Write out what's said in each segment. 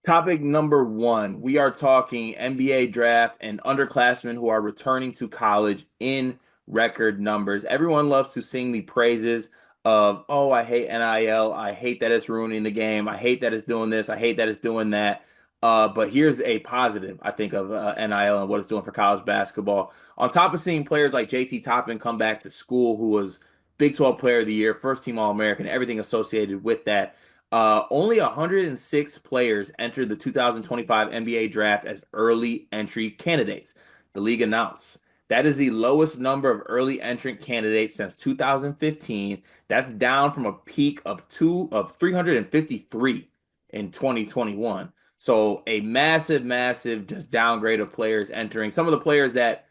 Topic number one, we are talking NBA draft and underclassmen who are returning to college in record numbers. Everyone loves to sing the praises of, oh, I hate NIL. I hate that it's ruining the game. I hate that it's doing this. I hate that it's doing that. But here's a positive, I think, of NIL and what it's doing for college basketball. On top of seeing players like JT Toppin come back to school, who was Big 12 Player of the Year, first team All American, everything associated with that. Only 106 players entered the 2025 NBA draft as early entry candidates. The league announced. That is the lowest number of early entrant candidates since 2015. That's down from a peak of 353 in 2021. So a massive, massive just downgrade of players entering. Some of the players that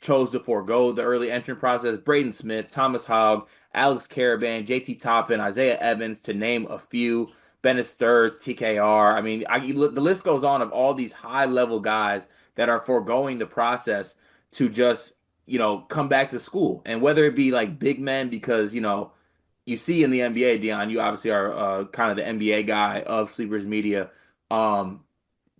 chose to forego the early entrant process: Braden Smith, Thomas Hogg, Alex Caravan, JT Toppin, Isaiah Evans, to name a few. Bennett Sturz, TKR. I mean, the list goes on of all these high level guys that are foregoing the process to just, come back to school. And whether it be like big men, because, you see in the NBA, Dion, you obviously are kind of the NBA guy of Sleepers Media. Um,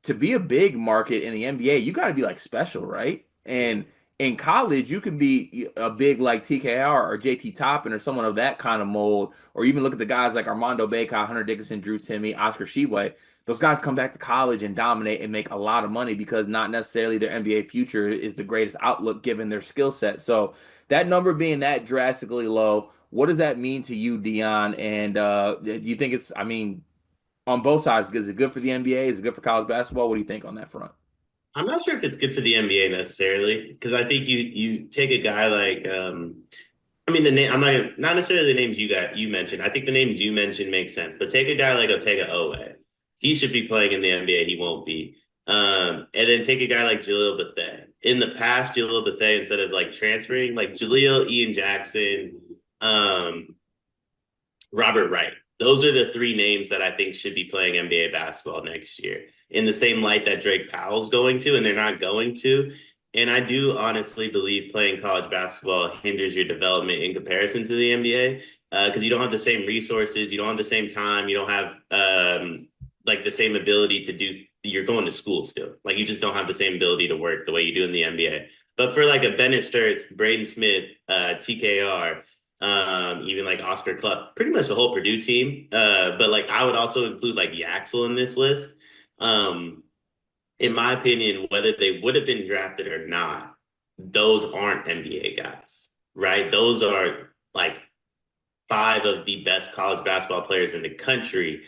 to be a big market in the NBA, you got to be like special, right? And in college, you can be a big like TKR or JT Toppin or someone of that kind of mold, or even look at the guys like Armando Bacot, Hunter Dickinson, Drew Timme, Oscar Tshiebwe. Those guys come back to college and dominate and make a lot of money because not necessarily their NBA future is the greatest outlook given their skill set. So that number being that drastically low, what does that mean to you, Dion? And do you think it's, I mean, on both sides, is it good for the NBA? Is it good for college basketball? What do you think on that front? I'm not sure if it's good for the NBA necessarily because I think you take a guy like I mean the name I'm not necessarily the names you mentioned. I think the names you mentioned make sense, but take a guy like Otega Owe. He should be playing in the NBA. He won't be. And then take a guy like Jaleel Bethea. In the past, Jaleel Bethea, instead of like transferring, like Jaleel, Ian Jackson, um, Robert Wright. Those are the three names that I think should be playing NBA basketball next year in the same light that Drake Powell's going to, and they're not going to. And I do honestly believe playing college basketball hinders your development in comparison to the NBA because you don't have the same resources, you don't have the same time, you don't have like the same ability to do. You're going to school still, like you just don't have the same ability to work the way you do in the NBA. But for like a Bennett Sturts, Braden Smith, TKR, even like Oscar Club, pretty much the whole Purdue team. But like I would also include like Yaxel in this list. Um, in my opinion, whether they would have been drafted or not, those aren't NBA guys, right? Those are like five of the best college basketball players in the country.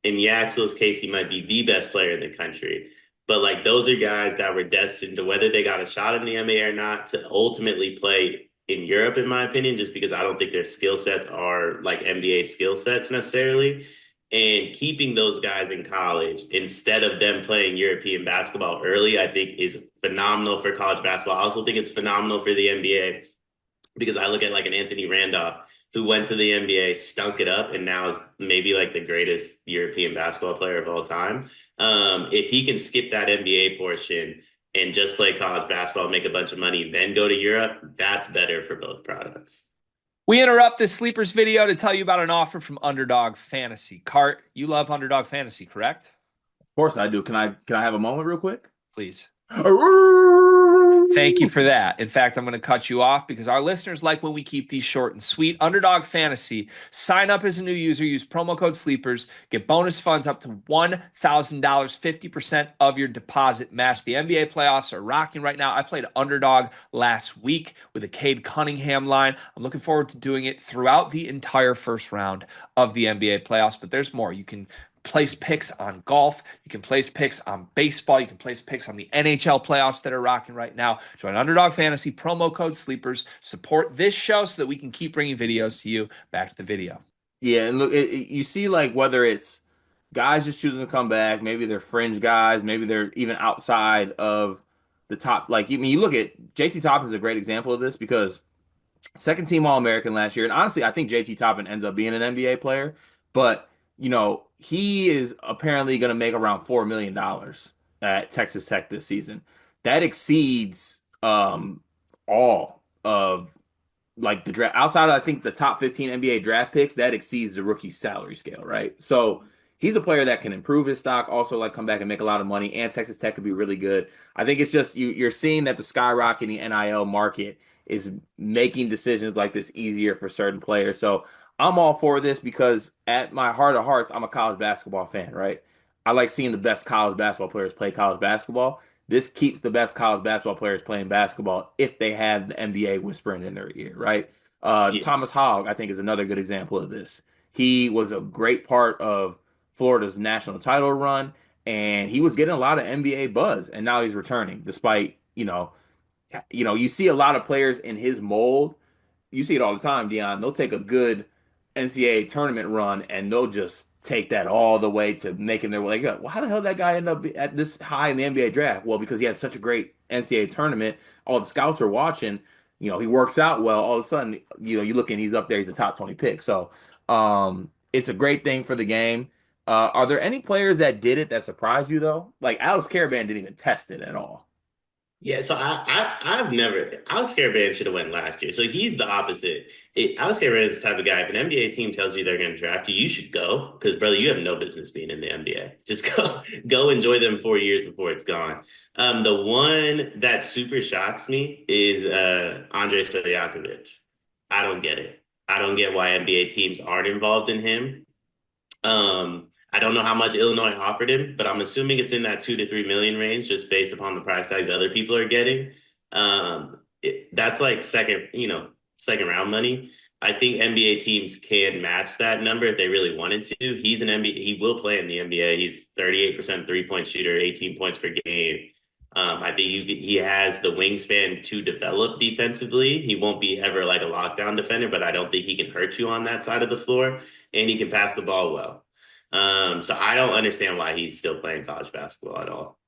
In Yaxel's case, he might be the best player in the country. But like those are guys that were destined to whether they got a shot in the NBA or not to ultimately play in Europe, in my opinion, just because I don't think their skill sets are like NBA skill sets necessarily. And keeping those guys in college instead of them playing European basketball early, I think is phenomenal for college basketball. I also think it's phenomenal for the NBA because I look at like an Anthony Randolph who went to the NBA, stunk it up, and now is maybe like the greatest European basketball player of all time. If he can skip that NBA portion and just play college basketball, make a bunch of money, then go to Europe, that's better for both products. We interrupt this sleepers video to tell you about an offer from Underdog Fantasy. Cart, you love Underdog Fantasy, correct? Of course I do. Can I have a moment real quick? Please. Thank you for that. In fact, I'm going to cut you off because our listeners like when we keep these short and sweet. Underdog Fantasy. Sign up as a new user, use promo code SLEEPERS, get bonus funds up to $1,000, 50% of your deposit match. The NBA playoffs are rocking right now. I played Underdog last week with a Cade Cunningham line. I'm looking forward to doing it throughout the entire first round of the NBA playoffs, but there's more. You can place picks on golf. You can place picks on baseball. You can place picks on the NHL playoffs that are rocking right now. Join Underdog Fantasy, promo code SLEEPERS. Support this show so that we can keep bringing videos to you. Back to the video. Yeah, and look, you see, like, whether it's guys just choosing to come back, maybe they're fringe guys, maybe they're even outside of the top. Like, you look at JT Toppin is a great example of this because second team All American last year, and honestly, I think JT Toppin ends up being an NBA player, but he is apparently going to make around $4 million at Texas Tech this season. That exceeds all of like the draft outside of I think the top 15 NBA draft picks, that exceeds the rookie salary scale, right? So he's a player that can improve his stock, also like come back and make a lot of money. And Texas Tech could be really good. I think it's just you're seeing that the skyrocketing NIL market is making decisions like this easier for certain players. So I'm all for this because at my heart of hearts, I'm a college basketball fan, right? I like seeing the best college basketball players play college basketball. This keeps the best college basketball players playing basketball if they have the NBA whispering in their ear, right? Yeah. Thomas Hogg, I think, is another good example of this. He was a great part of Florida's national title run, and he was getting a lot of NBA buzz, and now he's returning, despite, you see a lot of players in his mold. You see it all the time, Dion. They'll take a good NCAA tournament run and they'll just take that all the way to making their way. Like, well, how the hell did that guy end up at this high in the NBA draft? Well, because he had such a great NCAA tournament. All the scouts are watching. He works out well. All of a sudden, you look and he's up there. He's a top 20 pick. So, it's a great thing for the game. Are there any players that did it that surprised you though? Like Alex Caravan didn't even test it at all. Yeah, so I've never Alex Caravan should have went last year. So he's the opposite. Alex Caravan is the type of guy. If an NBA team tells you they're going to draft you, you should go because brother, you have no business being in the NBA. Just go enjoy them 4 years before it's gone. The one that super shocks me is Andrei Stojakovic. I don't get it. I don't get why NBA teams aren't involved in him. I don't know how much Illinois offered him, but I'm assuming it's in that 2 to 3 million range, just based upon the price tags other people are getting. That's like second round money. I think NBA teams can match that number if they really wanted to. He's an NBA. He will play in the NBA. He's 38% 3-point shooter, 18 points per game. I think he has the wingspan to develop defensively. He won't be ever like a lockdown defender, but I don't think he can hurt you on that side of the floor, and he can pass the ball well. So I don't understand why he's still playing college basketball at all.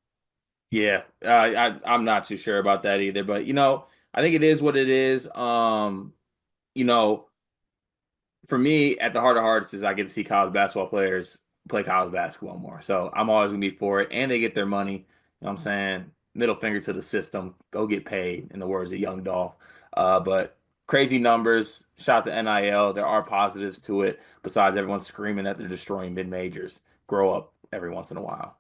Yeah, I'm not too sure about that either, but I think it is what it is. You know, for me, at the heart of hearts, is I get to see college basketball players play college basketball more. So I'm always gonna be for it, and they get their money. You know what I'm saying? Middle finger to the system. Go get paid, in the words of Young Dolph. But crazy numbers. Shout to NIL. There are positives to it. Besides everyone screaming that they're destroying mid majors. Grow up every once in a while.